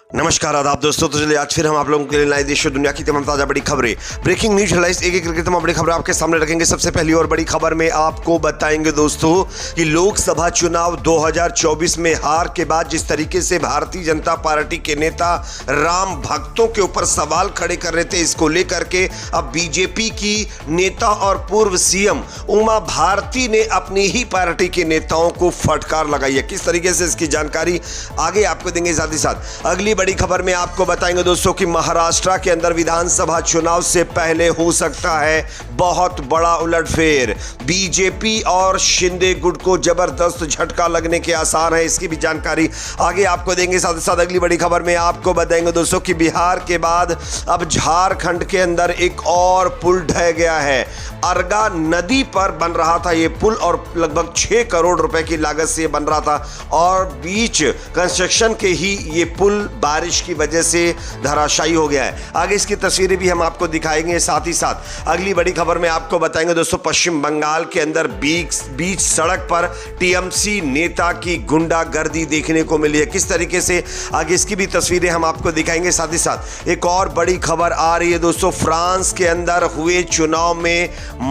नमस्कार आदाब दोस्तों। तो चलिए आज फिर हम आप लोगों के लिए लाए देश और दुनिया की तमाम ताजा बड़ी खबरें, ब्रेकिंग न्यूज हेडलाइंस, एक करके तमाम बड़ी खबरें आपके सामने रखेंगे। सबसे पहली और बड़ी खबर में आपको बताएंगे दोस्तों कि लोकसभा चुनाव 2024 में हार के बाद जिस तरीके से भारतीय जनता पार्टी के नेता राम भक्तों के ऊपर सवाल खड़े कर रहे थे, इसको लेकर के अब बीजेपी की नेता और पूर्व सीएम उमा भारती ने अपनी ही पार्टी के नेताओं को फटकार लगाई है। किस तरीके से इसकी जानकारी आगे आपको देंगे। साथ ही साथ अगली बड़ी खबर में आपको बताएंगे दोस्तों कि महाराष्ट्र के अंदर विधानसभा चुनाव से पहले हो सकता है बहुत बड़ा उलटफेर। बीजेपी और शिंदे गुट को जबरदस्त झटका लगने के आसार हैं, इसकी भी जानकारी आगे आपको देंगे। साथ ही साथ अगली बड़ी खबर में आपको बताएंगे दोस्तों कि बिहार के बाद अब झारखंड के अंदर एक और पुल ढह गया है। अरगा नदी पर बन रहा था ये पुल और लगभग 6 करोड़ रुपए की लागत से बन रहा था और बीच कंस्ट्रक्शन के ही ये पुल बारिश की वजह से धराशायी हो गया है। आगे इसकी तस्वीरें भी हम आपको दिखाएंगे। साथ ही साथ अगली बड़ी खबर में आपको बताएंगे दोस्तों पश्चिम बंगाल के अंदर बीच सड़क पर टीएमसी नेता की गुंडागर्दी देखने को मिली है। किस तरीके से आगे इसकी भी तस्वीरें हम आपको दिखाएंगे। साथ ही साथ एक और बड़ी खबर आ रही है दोस्तों, फ्रांस के अंदर हुए चुनाव में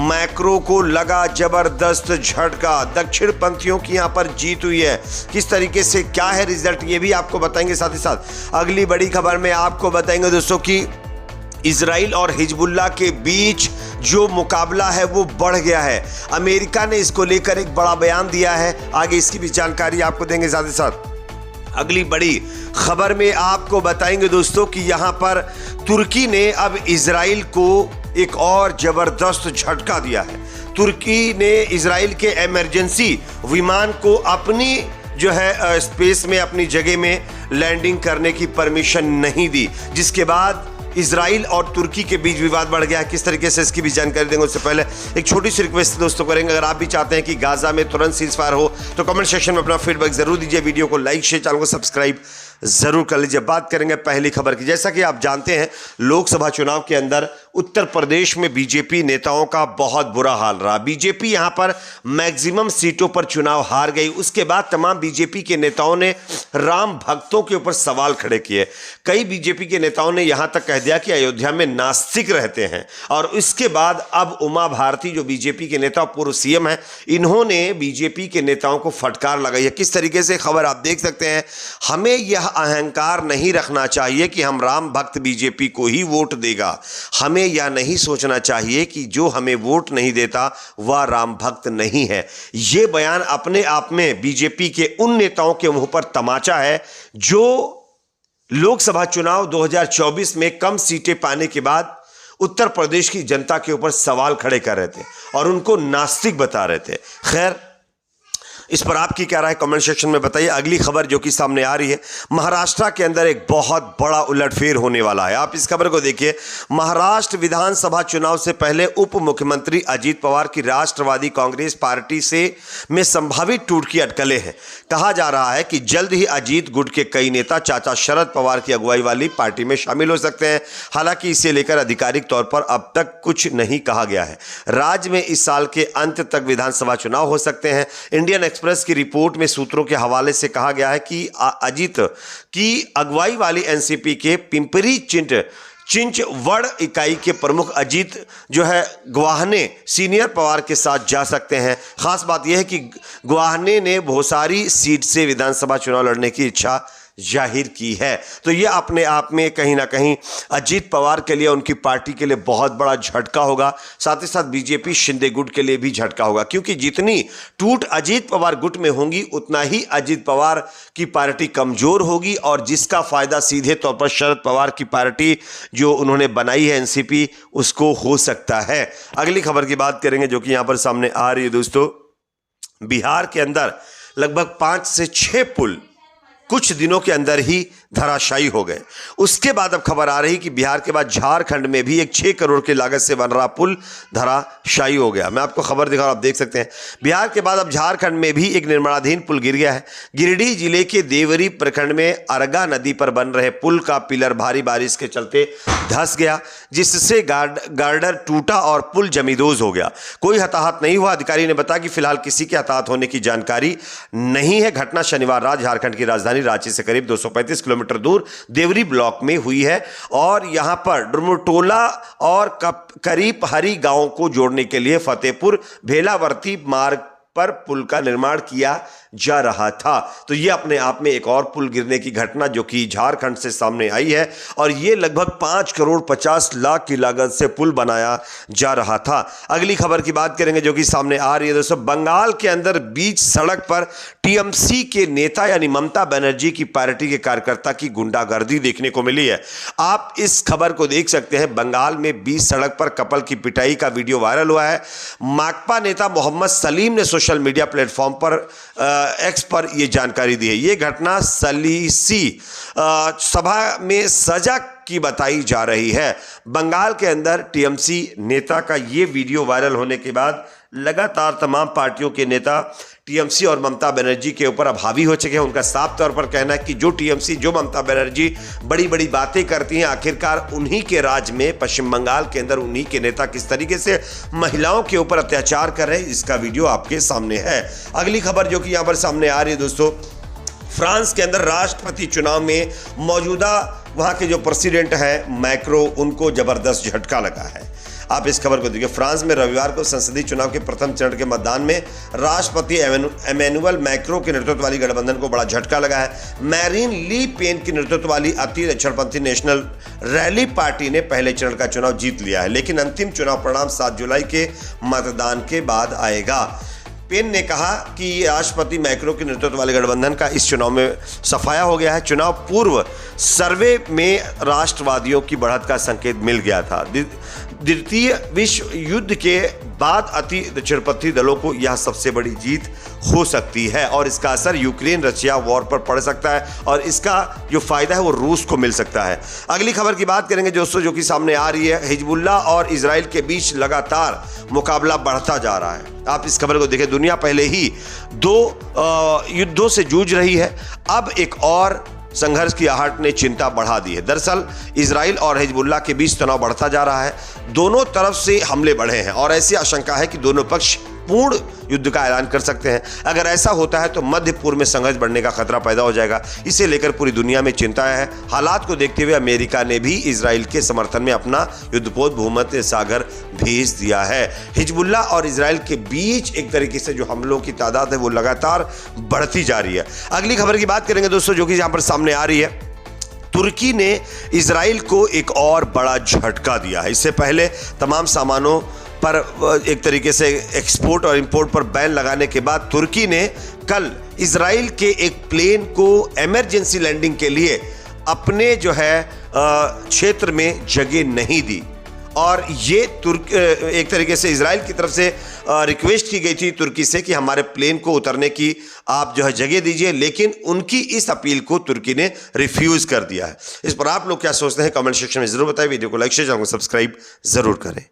मैक्रो को लगा जबरदस्त झटका। दक्षिण पंथियों की यहां पर जीत हुई है। किस तरीके से क्या है रिजल्ट, ये भी आपको बताएंगे। साथ ही साथ अगली बड़ी खबर में आपको बताएंगे दोस्तों कि इजराइल और हिजबुल्लाह के बीच जो मुकाबला है वो बढ़ गया है। अमेरिका ने इसको लेकर एक बड़ा बयान दिया है, आगे इसकी भी जानकारी आपको देंगे। साथ ही साथ अगली बड़ी खबर में आपको बताएंगे दोस्तों कि यहां पर तुर्की ने अब इजराइल को एक और जबरदस्त झटका दिया है। तुर्की ने इजराइल के इमरजेंसी विमान को अपनी जो है स्पेस में अपनी जगह में लैंडिंग करने की परमिशन नहीं दी, जिसके बाद इजराइल और तुर्की के बीच विवाद बढ़ गया है। किस तरीके से इसकी भी जानकारी देंगे उससे पहले एक छोटी सी रिक्वेस्ट दोस्तों करेंगे, अगर आप भी चाहते हैं कि गाजा में तुरंत सीज फायर हो तो कमेंट सेक्शन में अपना फीडबैक जरूर दीजिए। वीडियो को लाइक शेयर, चैनल को सब्सक्राइब जरूर कर लीजिए। बात करेंगे पहली खबर की। जैसा कि आप जानते हैं लोकसभा चुनाव के अंदर उत्तर प्रदेश में बीजेपी नेताओं का बहुत बुरा हाल रहा। बीजेपी यहां पर मैक्सिमम सीटों पर चुनाव हार गई। उसके बाद तमाम बीजेपी के नेताओं ने राम भक्तों के ऊपर सवाल खड़े किए। कई बीजेपी के नेताओं ने यहां तक कह दिया कि अयोध्या में नास्तिक रहते हैं। और इसके बाद अब उमा भारती जो बीजेपी के नेता पूर्व सीएम है, इन्होंने बीजेपी के नेताओं को फटकार लगाई है। किस तरीके से खबर आप देख सकते हैं। हमें यह अहंकार नहीं रखना चाहिए कि हम राम भक्त बीजेपी को ही वोट देगा। हमें यह नहीं सोचना चाहिए कि जो हमें वोट नहीं देता वह राम भक्त नहीं है। यह बयान अपने आप में बीजेपी के उन नेताओं के मुंह पर तमाचा है जो लोकसभा चुनाव 2024 में कम सीटें पाने के बाद उत्तर प्रदेश की जनता के ऊपर सवाल खड़े कर रहे थे और उनको नास्तिक बता रहे थे। खैर, इस पर आपकी क्या राय है कमेंट सेक्शन में बताइए। अगली खबर जो कि सामने आ रही है, महाराष्ट्र के अंदर एक बहुत बड़ा उलटफेर होने वाला है। आप इस खबर को देखिए। महाराष्ट्र विधानसभा चुनाव से पहले उप मुख्यमंत्री अजीत पवार की राष्ट्रवादी कांग्रेस पार्टी से में संभावित टूट की अटकलें हैं। कहा जा रहा है कि जल्द ही अजीत गुट के कई नेता चाचा शरद पवार की अगुवाई वाली पार्टी में शामिल हो सकते हैं। हालांकि इसे लेकर आधिकारिक तौर पर अब तक कुछ नहीं कहा गया है। राज्य में इस साल के अंत तक विधानसभा चुनाव हो सकते हैं। इंडियन एक्सप्रेस की रिपोर्ट में सूत्रों के हवाले से कहा गया है कि अजीत की अगुवाई वाली एनसीपी के पिंपरी चिंचवड़ इकाई के प्रमुख अजीत जो है गुवाहने सीनियर पवार के साथ जा सकते हैं। खास बात यह है कि गुवाहने ने भोसारी सीट से विधानसभा चुनाव लड़ने की इच्छा जाहिर की है। तो यह अपने आप में कहीं ना कहीं अजीत पवार के लिए, उनकी पार्टी के लिए बहुत बड़ा झटका होगा। साथ ही साथ बीजेपी शिंदे गुट के लिए भी झटका होगा, क्योंकि जितनी टूट अजीत पवार गुट में होंगी उतना ही अजीत पवार की पार्टी कमजोर होगी और जिसका फायदा सीधे तौर पर शरद पवार की पार्टी जो उन्होंने बनाई है एनसीपी, उसको हो सकता है। अगली खबर की बात करेंगे जो कि यहां पर सामने आ रही है दोस्तों। बिहार के अंदर लगभग 5 से 6 पुल कुछ दिनों के अंदर ही धराशायी हो गए। उसके बाद अब खबर आ रही कि बिहार के बाद झारखंड में भी एक 6 करोड़ की लागत से बन रहा पुल धराशायी हो गया। मैं आपको खबर दिखा रहा हूं, आप देख सकते हैं। बिहार के बाद अब झारखंड में भी एक निर्माणाधीन पुल गिर गया है। गिरिडीह जिले के देवरी प्रखंड में अरगा नदी पर बन रहे पुल का पिलर भारी बारिश के चलते धंस गया, जिससे गार्डर टूटा और पुल जमींदोज हो गया। कोई हताहत नहीं हुआ। अधिकारी ने बताया कि फिलहाल किसी के हताहत होने की जानकारी नहीं है। घटना शनिवार रात झारखंड की राजधानी राजधानी रांची से करीब 235 किलोमीटर दूर देवरी ब्लॉक में हुई है और यहां पर डुमरटोला और करीब हरी गांव को जोड़ने के लिए फतेहपुर भेलावर्ती मार्ग पर पुल का निर्माण किया जा रहा था। तो यह अपने आप में एक और पुल गिरने की घटना जो कि झारखंड से सामने आई है और यह लगभग 5 करोड़ 50 लाख की लागत से पुल बनाया जा रहा था। अगली खबर की बात करेंगे जो कि सामने आ रही है दोस्तों। बंगाल के अंदर बीच सड़क पर टीएमसी के नेता यानी ममता बनर्जी की पार्टी के कार्यकर्ता की गुंडागर्दी देखने को मिली है। आप इस खबर को देख सकते हैं। बंगाल में बीच सड़क पर कपल की पिटाई का वीडियो वायरल हुआ है। माकपा नेता मोहम्मद सलीम ने सोशल मीडिया प्लेटफॉर्म पर एक्स पर यह जानकारी दी है। यह घटना सलीसी सभा में सजा की बताई जा रही है। बंगाल के अंदर टीएमसी नेता का यह वीडियो वायरल होने के बाद लगातार तमाम पार्टियों के नेता टीएमसी और ममता बनर्जी के ऊपर अब हावी हो चुके हैं। उनका साफ तौर पर कहना है कि जो टीएमसी जो ममता बनर्जी बड़ी बड़ी बातें करती हैं, आखिरकार उन्हीं के राज में पश्चिम बंगाल के अंदर उन्हीं के नेता किस तरीके से महिलाओं के ऊपर अत्याचार कर रहे हैं, इसका वीडियो आपके सामने है। अगली खबर जो कि यहाँ पर सामने आ रही है दोस्तों, फ्रांस के अंदर राष्ट्रपति चुनाव में मौजूदा वहाँ के जो प्रेसिडेंट हैं मैक्रो, उनको जबरदस्त झटका लगा है। आप इस खबर को देखिए। फ्रांस में रविवार को संसदीय चुनाव के प्रथम चरण के मतदान में राष्ट्रपति एमेनुअल मैक्रो के नेतृत्व वाली गठबंधन को बड़ा झटका लगा है। मैरीन ली पेन के नेतृत्व वाली अति दक्षिणपंथी नेशनल रैली पार्टी ने पहले चरण का चुनाव जीत लिया है, लेकिन अंतिम चुनाव परिणाम 7 जुलाई के मतदान के बाद आएगा। पेन ने कहा कि राष्ट्रपति मैक्रो के नेतृत्व वाले गठबंधन का इस चुनाव में सफाया हो गया है। चुनाव पूर्व सर्वे में राष्ट्रवादियों की बढ़त का संकेत मिल गया था। द्वितीय विश्व युद्ध के बाद अति दक्षिणपंथी दलों को यह सबसे बड़ी जीत हो सकती है और इसका असर यूक्रेन रशिया वॉर पर पड़ सकता है और इसका जो फायदा है वो रूस को मिल सकता है। अगली खबर की बात करेंगे दोस्तों जो कि सामने आ रही है। हिजबुल्लाह और इजराइल के बीच लगातार मुकाबला बढ़ता जा रहा है। आप इस खबर को देखें। दुनिया पहले ही 2 युद्धों से जूझ रही है, अब एक और संघर्ष की आहट ने चिंता बढ़ा दी है। दरअसल इजराइल और हिजबुल्लाह के बीच तनाव बढ़ता जा रहा है। दोनों तरफ से हमले बढ़े हैं और ऐसी आशंका है कि दोनों पक्ष पूर्ण युद्ध का ऐलान कर सकते हैं। अगर ऐसा होता है तो मध्य पूर्व में संघर्ष बढ़ने का खतरा पैदा हो जाएगा। इसे लेकर पूरी दुनिया में चिंता है। हालात को देखते हुए अमेरिका ने भी इजराइल के समर्थन में अपना युद्धपोत भूमध्य सागर भेज दिया है। हिजबुल्लाह और इजराइल के बीच एक तरीके से जो हमलों की तादाद है वो लगातार बढ़ती जा रही है। अगली खबर की बात करेंगे दोस्तों जो कि यहाँ पर सामने आ रही है। तुर्की ने इजराइल को एक और बड़ा झटका दिया है। इससे पहले तमाम सामानों पर एक तरीके से एक्सपोर्ट और इंपोर्ट पर बैन लगाने के बाद तुर्की ने कल इजराइल के एक प्लेन को इमरजेंसी लैंडिंग के लिए अपने जो है क्षेत्र में जगह नहीं दी और ये एक तरीके से इजराइल की तरफ से रिक्वेस्ट की गई थी तुर्की से कि हमारे प्लेन को उतरने की आप जो है जगह दीजिए, लेकिन उनकी इस अपील को तुर्की ने रिफ्यूज कर दिया है। इस पर आप लोग क्या सोचते हैं कमेंट सेक्शन में जरूर बताएं। वीडियो को लाइक शेयर, चैनल को सब्सक्राइब जरूर करें।